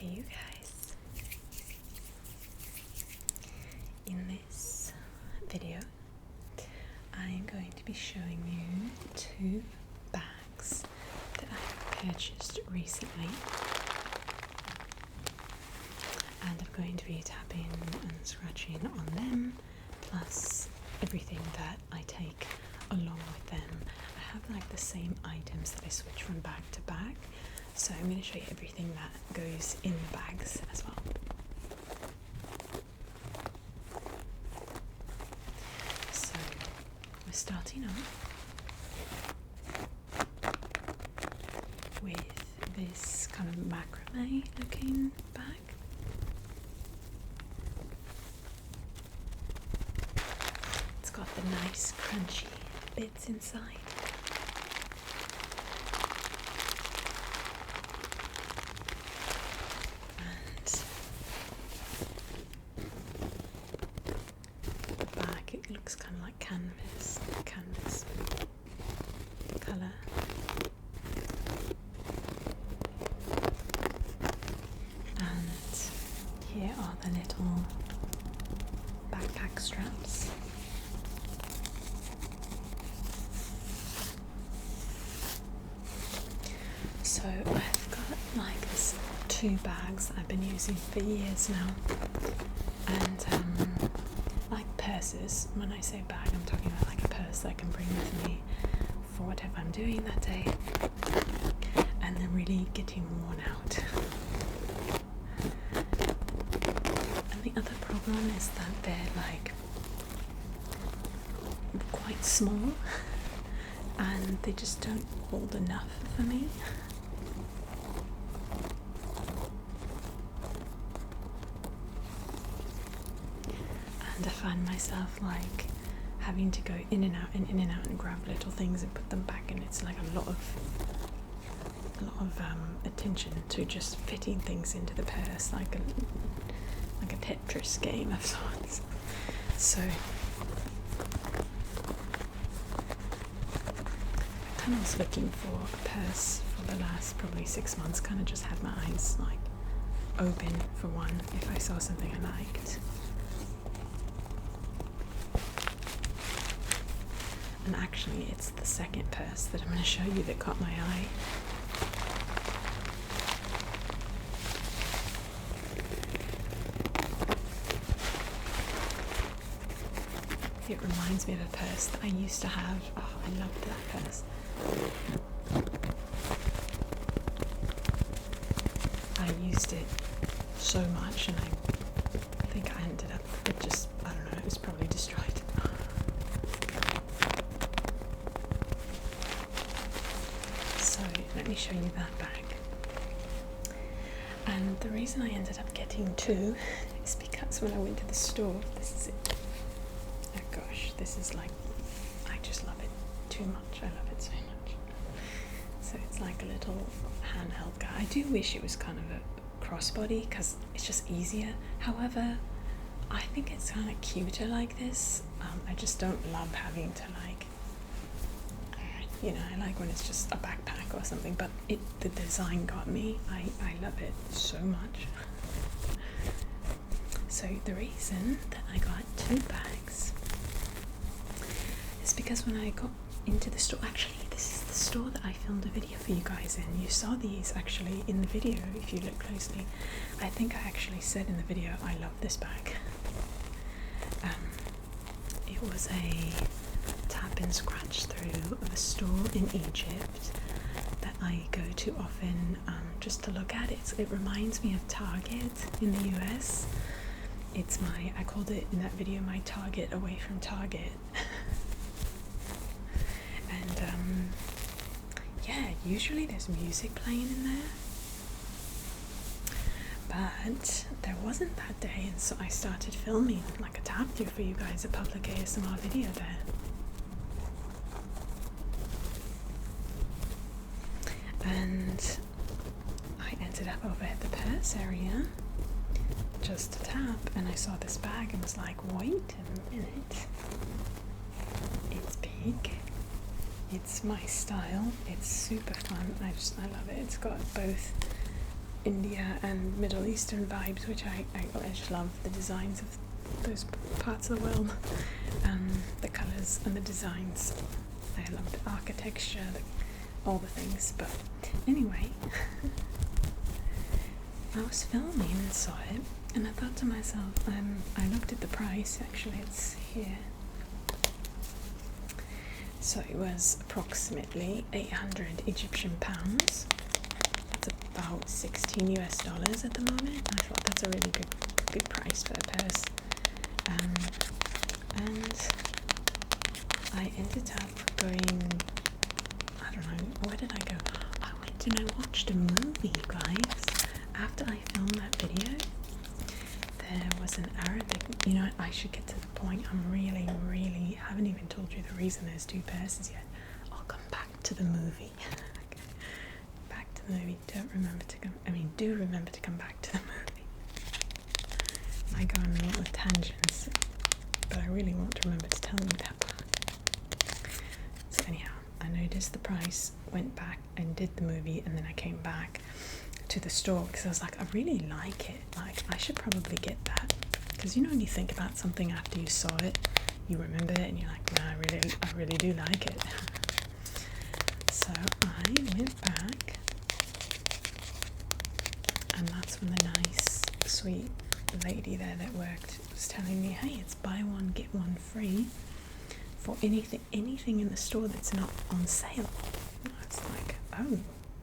Hey you guys, in this video I'm going to be showing you two bags that I purchased recently, and I'm going to be tapping and scratching on them, plus everything that I take along with them. I have like the same items that I switch from bag to bag, so I'm going to show you everything that goes in the bags as well. So we're starting off with this kind of macrame looking bag. It's got the nice crunchy bits inside. It looks kind of like canvas colour. And here are the little backpack straps. So I've got like this two bags that I've been using for years now, and purses. When I say bag, I'm talking about like a purse that I can bring with me for whatever I'm doing that day, and they're really getting worn out. And the other problem is that they're like quite small and they just don't hold enough for me. And I find myself like having to go in and out and grab little things and put them back, and it's like a lot of attention to just fitting things into the purse, like a Tetris game of sorts. So I kind of was looking for a purse for the last probably 6 months, kind of just had my eyes like open for one if I saw something I liked. And actually it's the second purse that I'm going to show you that caught my eye. It reminds me of a purse that I used to have. Oh, I loved that purse. I used it so much, and I think I ended up with just, I don't know, it was probably destroyed. Let me show you that bag. And the reason I ended up getting two is because when I went to the store, this is it. Oh gosh, this is like, I just love it too much. I love it so much. So it's like a little handheld guy. I do wish it was kind of a crossbody because it's just easier. However, I think it's kind of cuter like this. I just don't love having to like, you know, I like when it's just a backpack or something, but the design got me. I love it so much. So the reason that I got two bags is because when I got into the store, actually this is the store that I filmed a video for you guys in. You saw these actually in the video if you look closely. I think I actually said in the video I love this bag. It was a tap and scratch through of a store in Egypt that I go to often, just to look at it. It reminds me of Target in the US. It's I called it in that video my Target away from Target. And yeah, usually there's music playing in there, but there wasn't that day, and so I started filming like a tap through for you guys, a public ASMR video there. And I ended up over at the purse area just to tap, and I saw this bag and was like, wait a minute, it's big, it's my style, it's super fun, I love it. It's got both India and Middle Eastern vibes, which I just love the designs of those parts of the world, the colours and the designs. I love the architecture, all the things. But anyway, I was filming and saw it, and I thought to myself, I looked at the price, actually it's here. So it was approximately 800 Egyptian pounds. That's about $16 US at the moment. I thought that's a really good price for a purse. And I ended up going, I don't know, where did I go? I went and I watched a movie, guys. After I filmed that video, there was an Arabic, you know, I should get to the point. I'm really haven't even told you the reason there's two purses yet. I'll come back to the movie. Okay. Back to the movie. Do remember to come back to the movie. I go on a lot of tangents, but I really want to remember to tell you that part. So anyhow, I noticed the price, went back and did the movie, and then I came back to the store because I was like, I really like it. Like, I should probably get that. Because you know when you think about something after you saw it, you remember it and you're like, no, I really do like it. So I went back, and that's when the nice, sweet lady there that worked was telling me, hey, it's buy one, get one free for anything in the store that's not on sale. I was like, oh,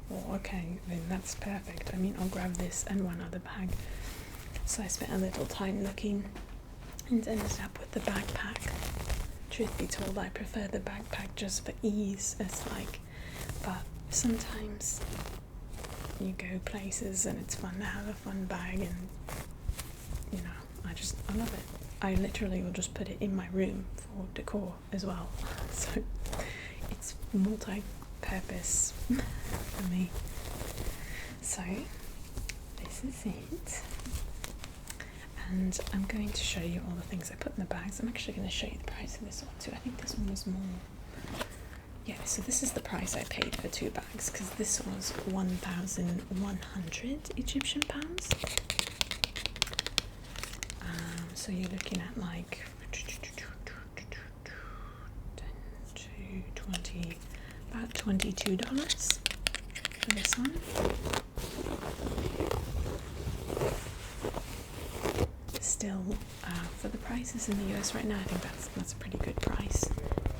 well, okay, then that's perfect. I mean, I'll grab this and one other bag. So I spent a little time looking and ended up with the backpack. Truth be told, I prefer the backpack just for ease. It's like, but sometimes you go places and it's fun to have a fun bag, and you know, I love it. I literally will just put it in my room for decor as well. So it's multi-purpose for me. So this is it. And I'm going to show you all the things I put in the bags. I'm actually going to show you the price of this one too. I think this one was more. Yeah, so this is the price I paid for 2 bags, because this was 1,100 Egyptian pounds. So you're looking at like 10 to 20, about $22 for this one. Still, for the prices in the US right now, I think that's a pretty good price.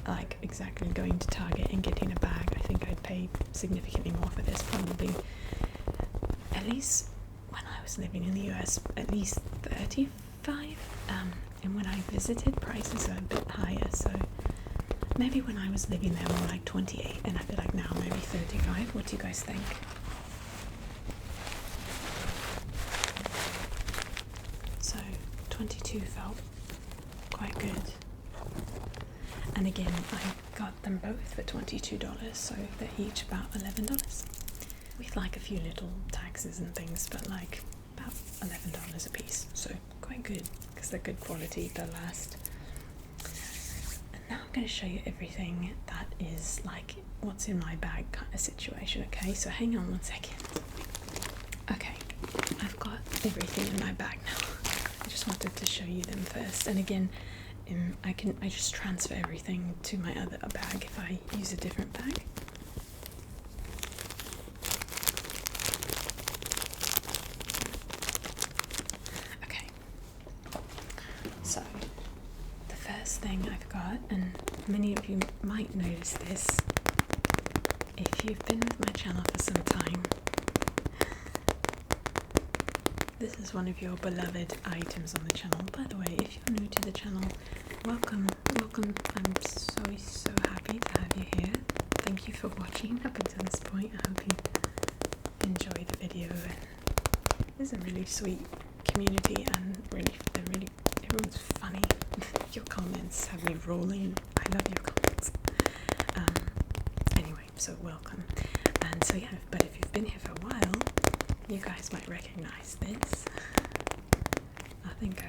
Like, exactly going to Target and getting a bag, I think I'd pay significantly more for this, probably, at least when I was living in the US, at least 35, and when I visited, prices are a bit higher, so maybe when I was living there more like 28, and I feel like now maybe 35. What do you guys think? So 22 felt quite good. And again, I got them both for $22, so they're each about $11. With like a few little taxes and things, but like about $11 a piece. So quite good, because they're good quality, they'll last. And now I'm going to show you everything that is like what's in my bag kind of situation, okay? So hang on 1 second. Okay, I've got everything in my bag now. I just wanted to show you them first. And again, I just transfer everything to my other bag if I use a different bag. Okay, so the first thing I've got, and many of you might notice this if you've been with my channel for some time, this is one of your beloved items on the channel. By the way, if you're new to the channel, welcome. I'm so happy to have you here. Thank you for watching up until this point. I hope you enjoyed the video. There's a really sweet community, and everyone's funny. Your comments have me rolling. I love your comments. Anyway, so welcome. And so yeah, but if you've been here for a while, you guys might recognize this. I think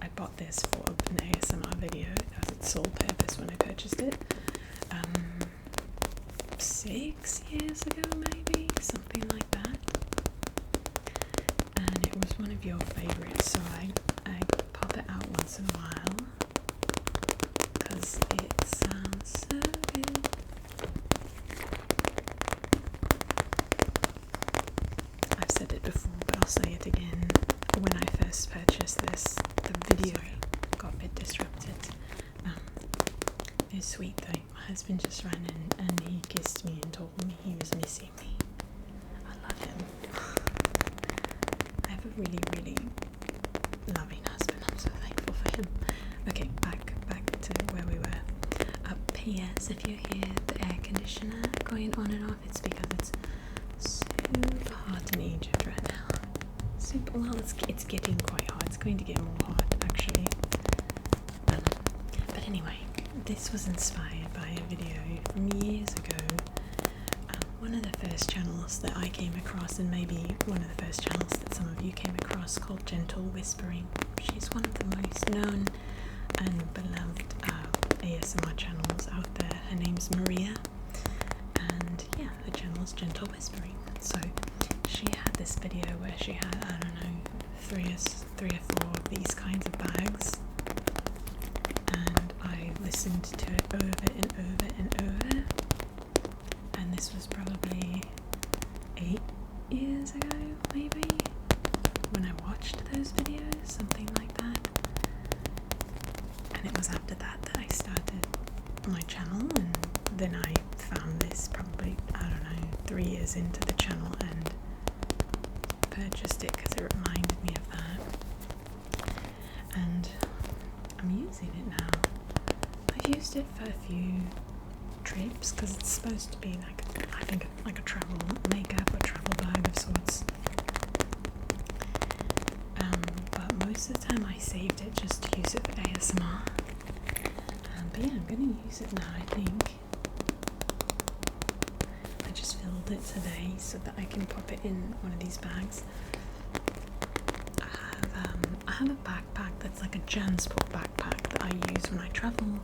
I bought this for an ASMR video as its sole purpose when I purchased it 6 years ago, maybe, something like that. it was one of your favorites, so I pop it out once in a while because it sounds so good. I've said it before, but I'll say it again. When I first purchased this, the video got a bit disrupted. It was sweet though. My husband just ran in and he kissed me and told me he was missing me. I love him. I have a really, really loving husband. I'm so thankful for him. Okay, back to where we were. P.S. If you hear the air conditioner going on and off, it's because it's super hot in Egypt right now. Super, well, it's getting quite hot. It's going to get more hot actually. But anyway, this was inspired by a video from years ago. One of the first channels that I came across, and maybe one of the first channels that some of you came across, called Gentle Whispering. She's one of the most known and beloved ASMR channels out there. Her name's Maria, and yeah, her channel's Gentle Whispering. So she had this video where she had, I don't know, three or four of these kinds of bags, and I listened to it over and over and over. And this was probably 8 years ago, maybe, when I watched those videos, something like that. And it was after that I started my channel, and then I found this probably, I don't know, 3 years into the channel and purchased it because it reminded me of that. And I'm using it now. I've used it for a few trips because it's supposed to be like, I think, like a travel makeup or travel bag of sorts. But most of the time I saved it just to use it for ASMR. But yeah, I'm going to use it now, I think. I just filled it today so that I can pop it in one of these bags. I have a backpack that's like a Jansport backpack that I use when I travel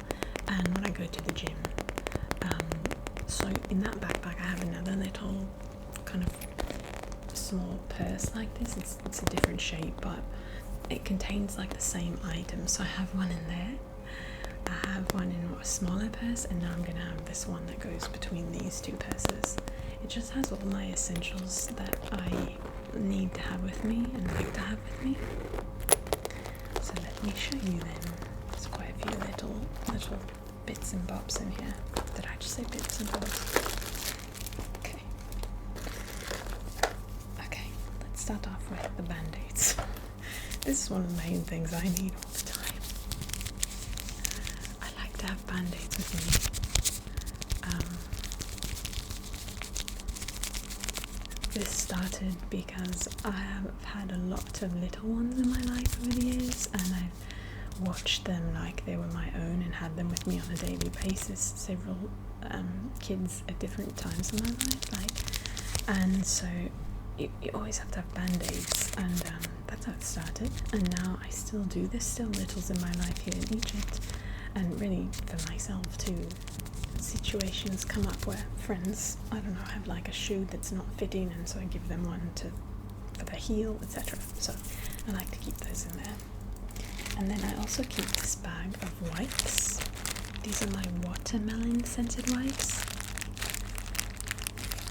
and when I go to the gym. So in that backpack I have another little kind of small purse like this. It's a different shape, but it contains like the same item. So I have one in there. I have one in a smaller purse, and now I'm going to have this one that goes between these two purses. It just has all my essentials that I need to have with me and like to have with me. So let me show you them. There's quite a few little bits and bobs in here. Did I just say bits and bobs? Okay, let's start off with the band-aids. This is one of the main things I need all the time. I like to have band-aids with me. This started because I have had a lot of little ones in my life over the years, and I've watched them like they were my own and had them with me on a daily basis. Several kids at different times in my life, and so you always have to have band-aids, and that's how it started. And now I still do. There's still littles in my life here in Egypt, and really for myself too. Situations come up where friends, I don't know, have like a shoe that's not fitting, and so I give them one for the heel, etc. So I like to keep those in there. And then I also keep this bag of wipes. These are my watermelon scented wipes.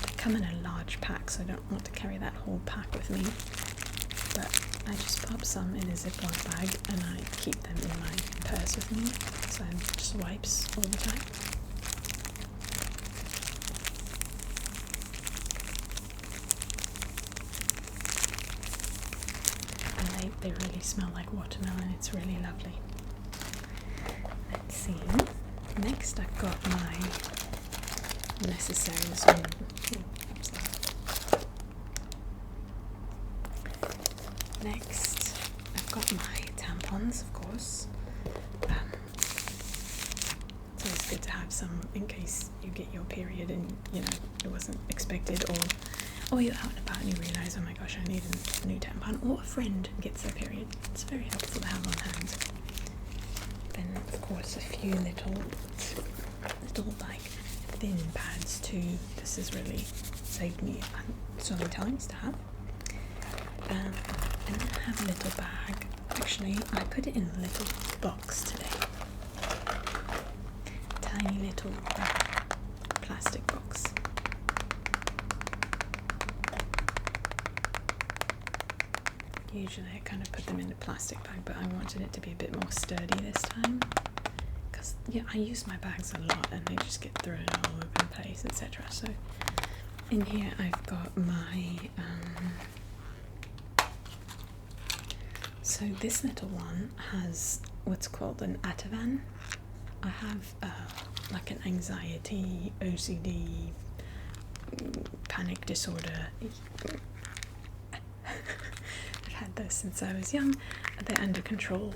They come in a large pack, so I don't want to carry that whole pack with me. But I just pop some in a Ziploc bag and I keep them in my purse with me. So I just wipes all the time. And they really smell like watermelon. It's really lovely. Let's see. Next I've got my necessaries. Next I've got my tampons, of course. It's always good to have some in case you get your period and you know it wasn't expected, or you're out and about and you realise, oh my gosh, I need a new tampon, or a friend gets their period. It's very helpful to have on hand. Then of course a few little like thin pads too. This has really saved me so many times to have. And I have a little bag. Actually, I put it in a little box today. Tiny little plastic box. Usually I kind of put them in a plastic bag, but I wanted it to be a bit more sturdy this time. Because, yeah, I use my bags a lot and they just get thrown all over the place, etc. So in here I've got my... so this little one has what's called an Ativan. I have like an anxiety, OCD, panic disorder. I've had this since I was young. They're under control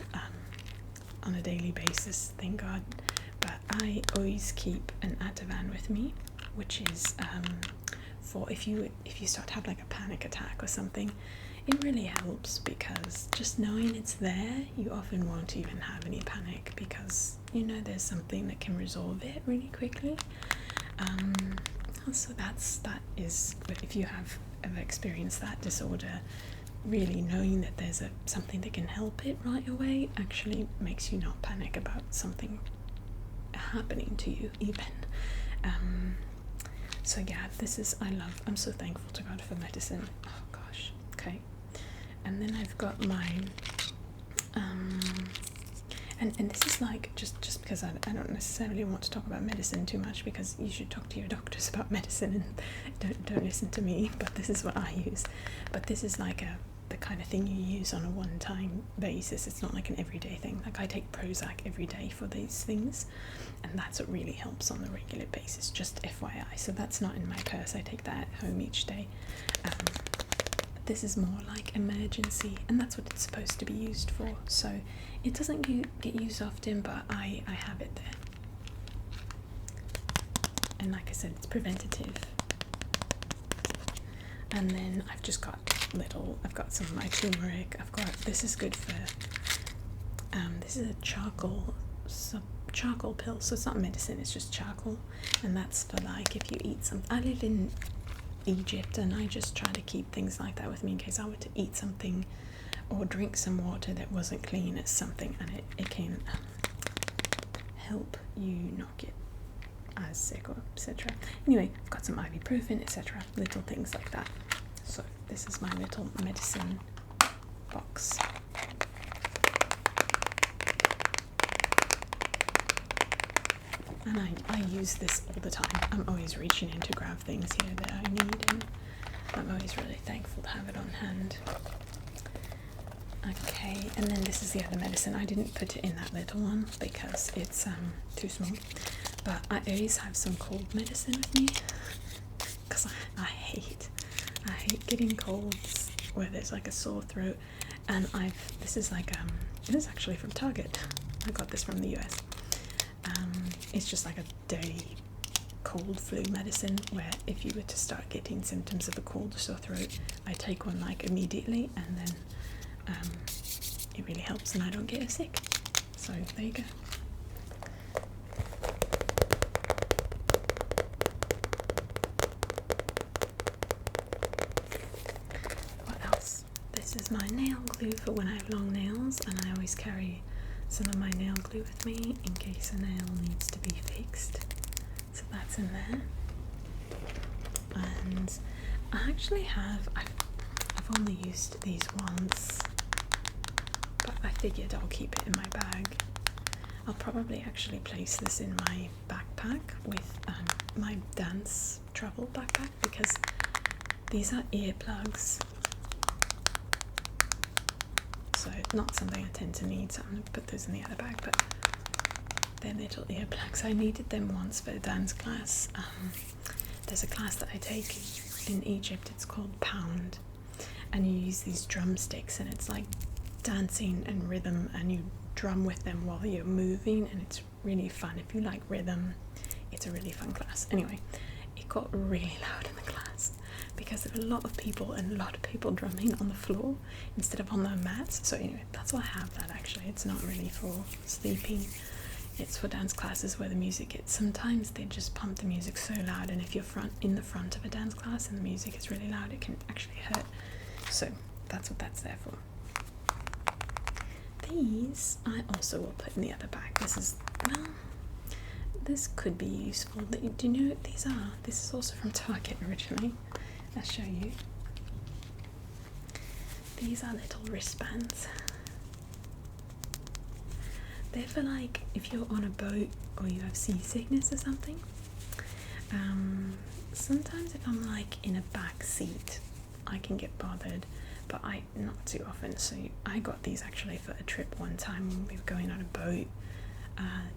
on a daily basis, thank God. But I always keep an Ativan with me, which is for if you start to have like a panic attack or something. It really helps because just knowing it's there, you often won't even have any panic because you know there's something that can resolve it really quickly. So that is, if you have ever experienced that disorder, really knowing that there's something that can help it right away actually makes you not panic about something happening to you even. So yeah, I'm so thankful to God for medicine. Oh gosh, okay. And then I've got my and this is like just because I don't necessarily want to talk about medicine too much, because you should talk to your doctors about medicine and don't listen to me, but this is what I use. But this is like the kind of thing you use on a one-time basis. It's not like an everyday thing. Like I take Prozac every day for these things, and that's what really helps on a regular basis, just FYI. So that's not in my purse, I take that at home each day. This is more like emergency, and that's what it's supposed to be used for. So it doesn't get used often, but I have it there. And like I said, it's preventative. And then I've just got I've got some of my turmeric. This is good for, this is a charcoal pill, so it's not medicine, it's just charcoal. And that's for like if you eat something. I live in Egypt and I just try to keep things like that with me in case I were to eat something or drink some water that wasn't clean as something, and it can help you not get as sick or etc. Anyway, I've got some ibuprofen, etc. Little things like that. So this is my little medicine box. And I use this all the time. I'm always reaching in to grab things here that I need, and I'm always really thankful to have it on hand. Okay, and then this is the other medicine. I didn't put it in that little one because it's too small, but I always have some cold medicine with me because I hate getting colds where there's like a sore throat. And this is actually from Target. I got this from the US. It's just like a day cold flu medicine where if you were to start getting symptoms of a cold or sore throat, I take one like immediately, and then it really helps and I don't get as sick. So there you go. What else? This is my nail glue for when I have long nails, and I always carry some of my nail glue with me in case a nail needs to be fixed. So that's in there. And I actually I've only used these once, but I figured I'll keep it in my bag. I'll probably actually place this in my backpack with my dance travel backpack, because these are earplugs. So not something I tend to need, so I'm going to put those in the other bag, but they're little earplugs. I needed them once for a dance class. There's a class that I take in Egypt, it's called Pound, and you use these drumsticks, and it's like dancing and rhythm, and you drum with them while you're moving, and it's really fun. If you like rhythm, it's a really fun class. Anyway, it got really loud in the class because there were a lot of people drumming on the floor instead of on their mats. So anyway, that's why I have that. Actually, it's not really for sleeping, it's for dance classes where the music gets, sometimes they just pump the music so loud, and if you're in the front of a dance class and the music is really loud, it can actually hurt. So that's what that's there for. These I also will put in the other bag. This is, well, this could be useful. Do you know what these are? This is also from Target originally. I'll show you. These are little wristbands. They're for like if you're on a boat or you have seasickness or something. Sometimes if I'm like in a back seat, I can get bothered, but not too often. So I got these actually for a trip one time when we were going on a boat,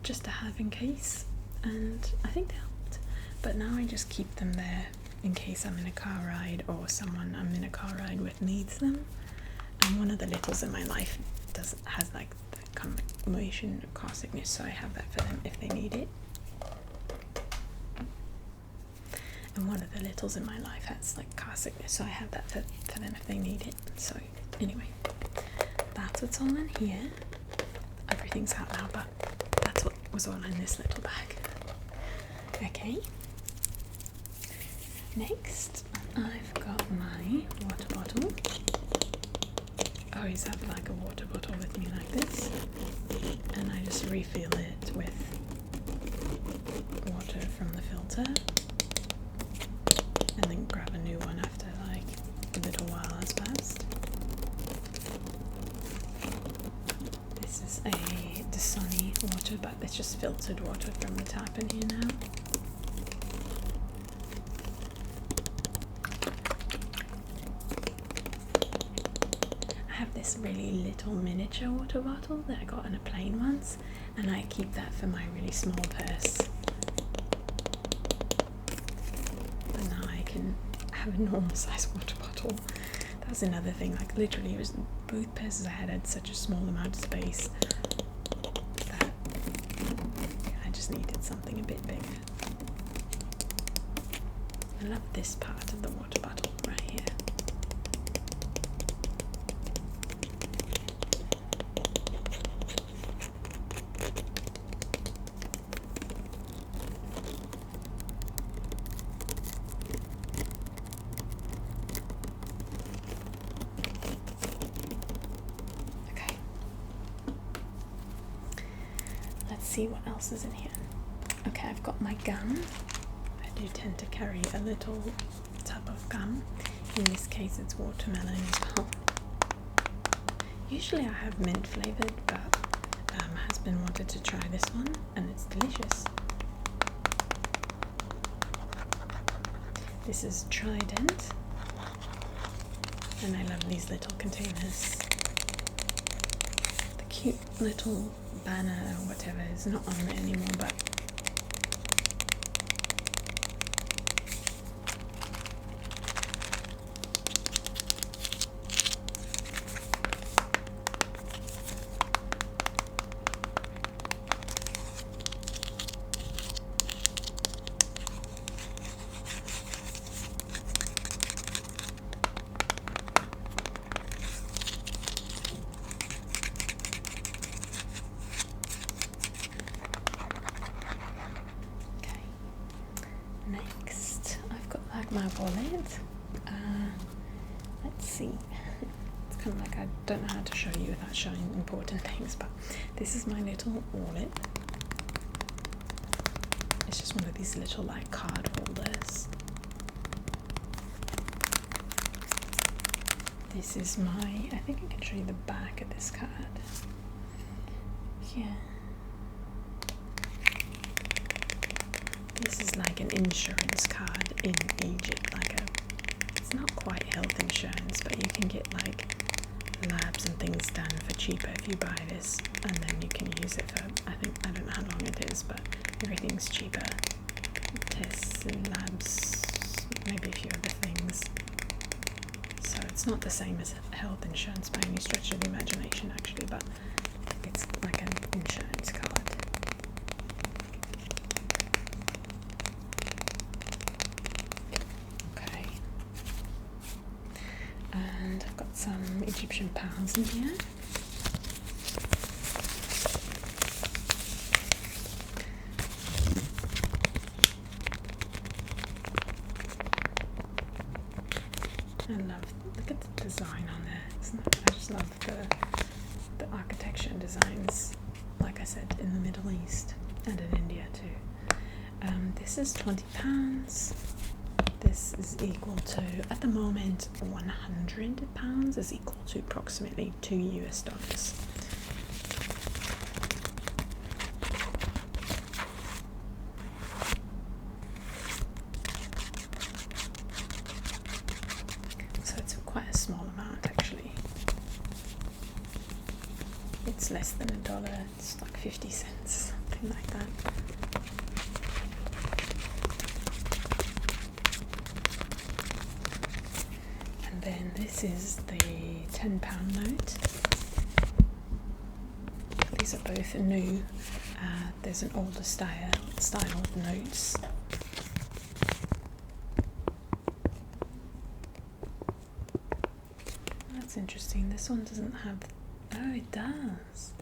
just to have in case, and I think they helped. But now I just keep them there in case I'm in a car ride or someone I'm in a car ride with needs them. And one of the littles in my life has like the kind of motion car sickness, so I have that for them if they need it. And one of the littles in my life has like car sickness, so I have that for them if they need it. So anyway, that's what's all in here. Everything's out now, but that's what was all in this little bag. Okay. Next, I've got my water bottle. I always have like a water bottle with me like this, and I just refill it with water from the filter, and then grab a new one after like a little while has passed. This is a Dasani water, but it's just filtered water from the tap in here now. I have this really little miniature water bottle that I got on a plane once, and I keep that for my really small purse. And now I can have a normal size water bottle. That's another thing, like literally it was both purses I had such a small amount of space that I just needed something a bit bigger. I love this part of the water bottle right here. See what else is in here. Okay, I've got my gum. I do tend to carry a little tub of gum. In this case it's watermelon as well. Usually I have mint flavoured, but my husband wanted to try this one and it's delicious. This is Trident, and I love these little containers. The cute little banner or whatever is not on it anymore, but next I've got like my wallet. Let's see. It's kind of like I don't know how to show you without showing important things, but this is my little wallet. It's just one of these little like card holders. This is my, I think I can show you the back of this card. Yeah. This is like an insurance card in Egypt, it's not quite health insurance, but you can get like labs and things done for cheaper if you buy this, and then you can use it for, I don't know how long it is, but everything's cheaper. Tests and labs, maybe a few other things. So it's not the same as health insurance by any stretch of the imagination actually, but it's like an insurance card. And I've got some Egyptian pounds in here. I love, look at the design on there. I just love the architecture and designs, like I said, in the Middle East and in India too. This is £20. This is equal to, at the moment, £100 is equal to approximately $2 US. So it's quite a small amount actually. It's less than $1, it's like 50 cents, something like that. And then this is the £10 note. These are both new. There's an older style of notes. That's interesting. This one doesn't have. Oh, it does.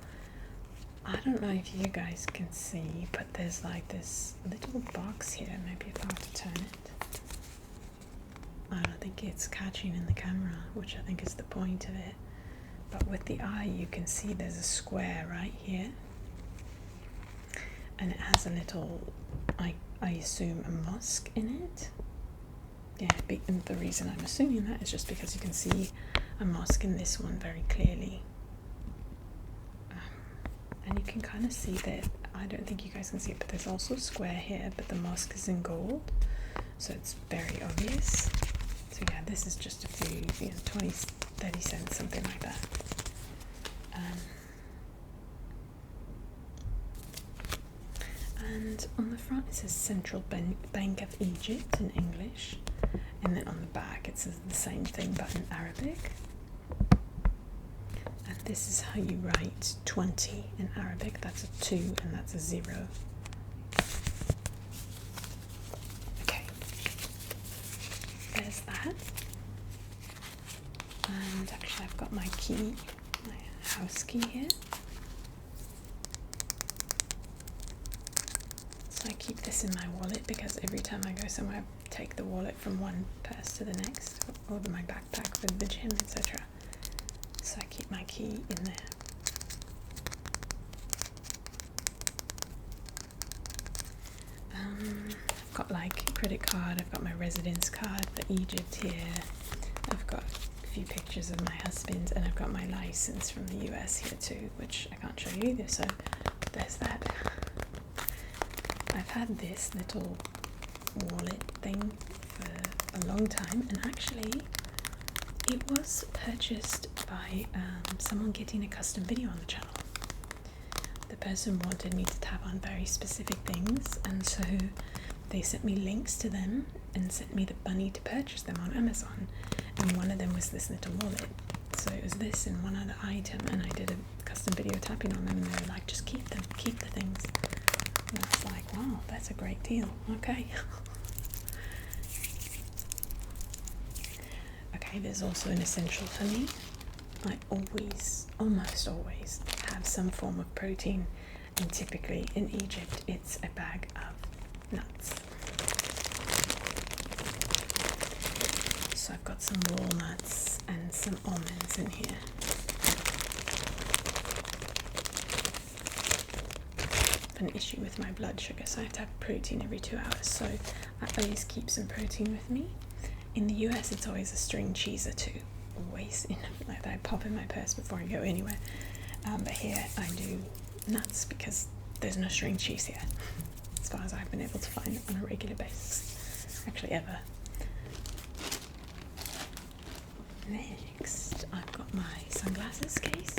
I don't know if you guys can see, but there's like this little box here. Maybe if I were to turn it. I don't think it's catching in the camera, which I think is the point of it. But with the eye, you can see there's a square right here. And it has a little, I assume, a mosque in it. Yeah, and the reason I'm assuming that is just because you can see a mosque in this one very clearly. And you can kind of see that, I don't think you guys can see it, but there's also a square here, but the mosque is in gold. So it's very obvious. So yeah, this is just a few, 20, 30 cents, something like that. And on the front it says Central Bank of Egypt in English, and then on the back it says the same thing but in Arabic. And this is how you write 20 in Arabic. That's a 2 and that's a 0. Okay, there's that. And actually I've got my key, my house key here. So I keep this in my wallet because every time I go somewhere I take the wallet from one purse to the next, or my backpack for the gym, etc. So I keep my key in there. I've got like a credit card, I've got my residence card for Egypt here, I've got a few pictures of my husband, and I've got my license from the US here too, which I can't show you either, so there's that. I've had this little wallet thing for a long time, and actually it was purchased by someone getting a custom video on the channel. The person wanted me to tap on very specific things, and so they sent me links to them and sent me the money to purchase them on Amazon, and one of them was this little wallet. So it was this and one other item, and I did a custom video tapping on them, and they were like, just keep them, keep the things. And I was like, wow, that's a great deal. Okay. Okay, there's also an essential for me. I always, almost always, have some form of protein, and typically in Egypt it's a bag of nuts. So I've got some walnuts and some almonds in here. An issue with my blood sugar, so I have to have protein every 2 hours, so I always keep some protein with me. In the US it's always a string cheese or two, always, like that I pop in my purse before I go anywhere, but here I do nuts because there's no string cheese here, as far as I've been able to find on a regular basis, actually ever. Next I've got my sunglasses case.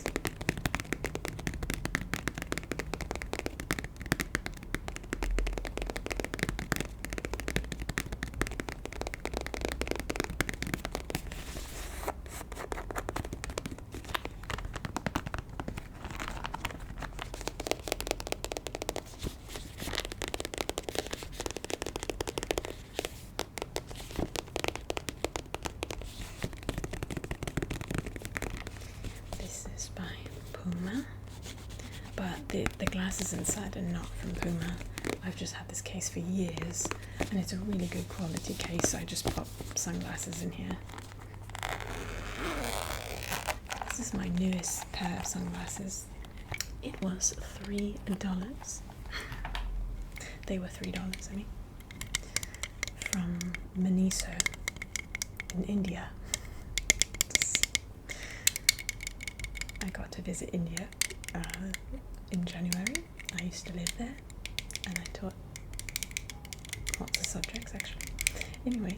But the glasses inside are not from Puma. I've just had this case for years, and it's a really good quality case, so I just pop sunglasses in here. This is my newest pair of sunglasses. It was $3. They were $3, I mean. From Maniso in India. I got to visit India in January. I used to live there and I taught lots of subjects actually. Anyway,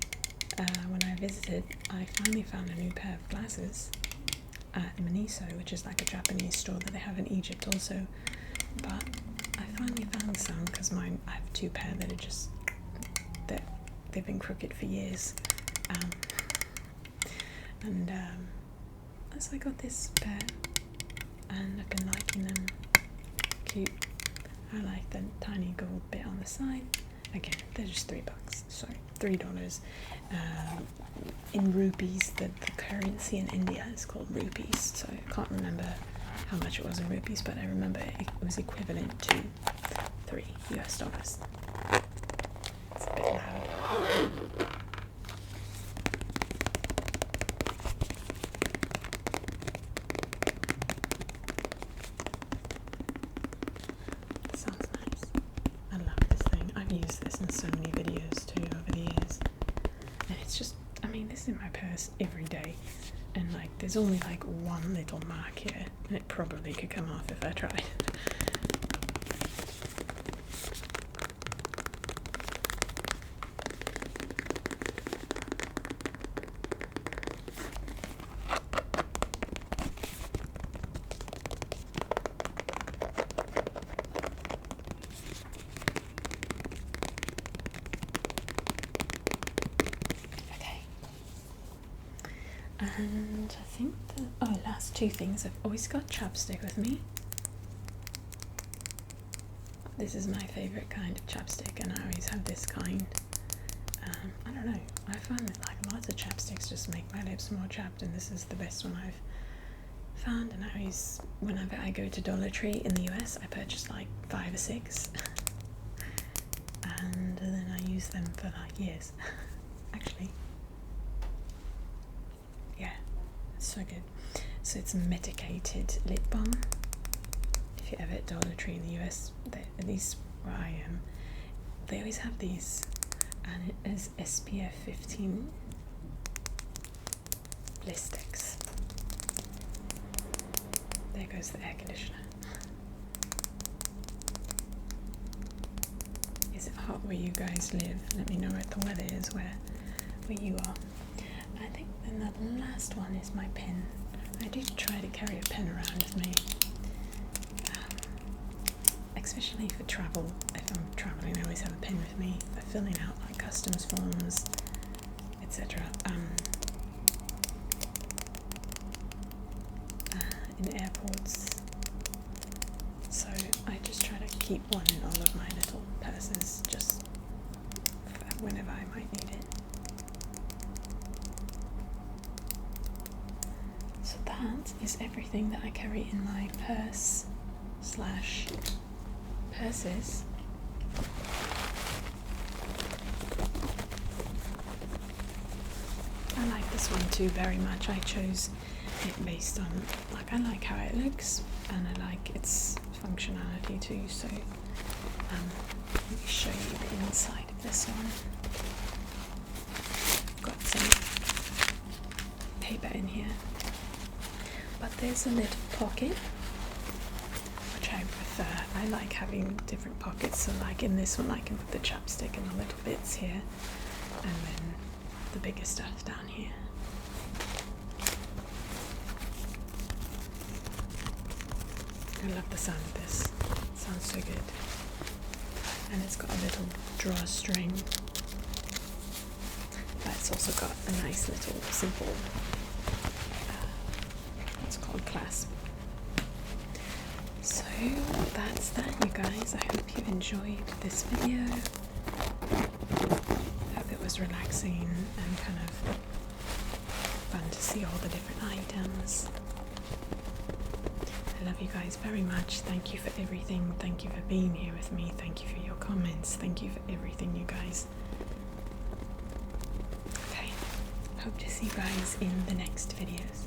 when I visited, I finally found a new pair of glasses at Maniso, which is like a Japanese store that they have in Egypt also. But I finally found some because I have two pair that are just, they've been crooked for years. So I got this pair and I've been liking them. Cute. I like the tiny gold bit on the side. Again, they're just $3. Sorry, $3. In rupees, the currency in India is called rupees, so I can't remember how much it was in rupees, but I remember it was equivalent to $3 US. It's a bit loud. Sounds nice. I love this thing. I've used this in so many videos too over the years. And it's just, I mean, this is in my purse every day. And like, there's only like one little mark here. And it probably could come off if I tried. And I think last two things, I've always got chapstick with me. This is my favourite kind of chapstick, and I always have this kind. I don't know, I find that like lots of chapsticks just make my lips more chapped, and this is the best one I've found. And I always, whenever I go to Dollar Tree in the US, I purchase like 5 or 6 and then I use them for like years. Actually, yeah, it's so good. So it's a medicated lip balm. If you're ever at Dollar Tree in the US, at least where I am, they always have these, and it is SPF 15 blistics. There goes the air conditioner. Is it hot where you guys live? Let me know what the weather is where you are. I think then the last one is my pen. I do try to carry a pen around with me, especially for travel. If I'm traveling, I always have a pen with me for filling out like customs forms, etc. In airports. So I just try to keep one in all of my little purses, just for whenever I might need it. So that is everything that I carry in my purse slash purses. I like this one too very much. I chose it based on, like, I like how it looks and I like its functionality too. So let me show you the inside of this one. Got some paper in here, but there's a little pocket which I prefer. I like having different pockets, so like in this one I can put the chapstick and the little bits here, and then the bigger stuff down here. I love the sound of this. It sounds so good. And it's got a little drawstring, but it's also got a nice little simple, what's called clasp. So that's that, you guys. I hope you enjoyed this video. Hope it was relaxing and kind of fun to see all the different items. I love you guys very much. Thank you for everything. Thank you for being here with me. Thank you for your comments. Thank you for everything, you guys. Okay, hope to see you guys in the next videos.